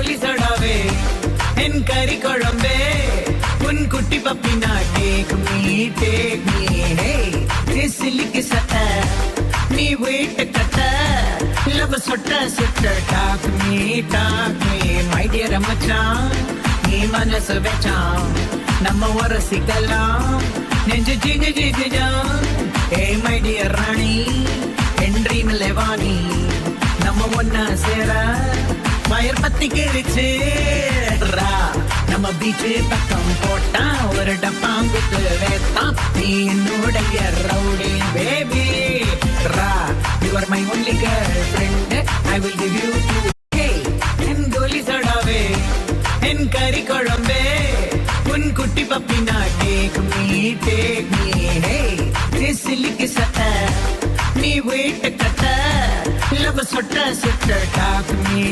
கோலி சடாவே என் கறி குழம்பே உன் குட்டி பப்பினா டேக் மீ ஹே சில்லிக்கு சட்ட நீ வீட்டு கட்ட லவ் சொட்ட சுட்ட டாக் மீ மை டியர் மச்சான் நீ மனசு வச்சான் நம்ம உரசிக்கலாம் நெஞ்சு ஜிகு ஜிகுஜான் ஏ மை டியர் ராணி என் ட்ரீம் லெவானி நம்ம ஒன்னா சேர வயர் பத்தி கிழிச்சு நம்ம பீச்சு பக்கம் போட்டா ஒரு டப்பாங்குத்து வேத்தான் நீ என்னுடைய ரவுடி பேபி ரா you are my only girlfriend I will give you என் கோலி சடாவே என் கறி குழம்பே உன் குட்டி பப்பினா டேக் மீ ஹே சில்லிக்கு சட்ட நீ வீட்டு கட்ட லவ் சொட்ட சுட்ட டாக் மீ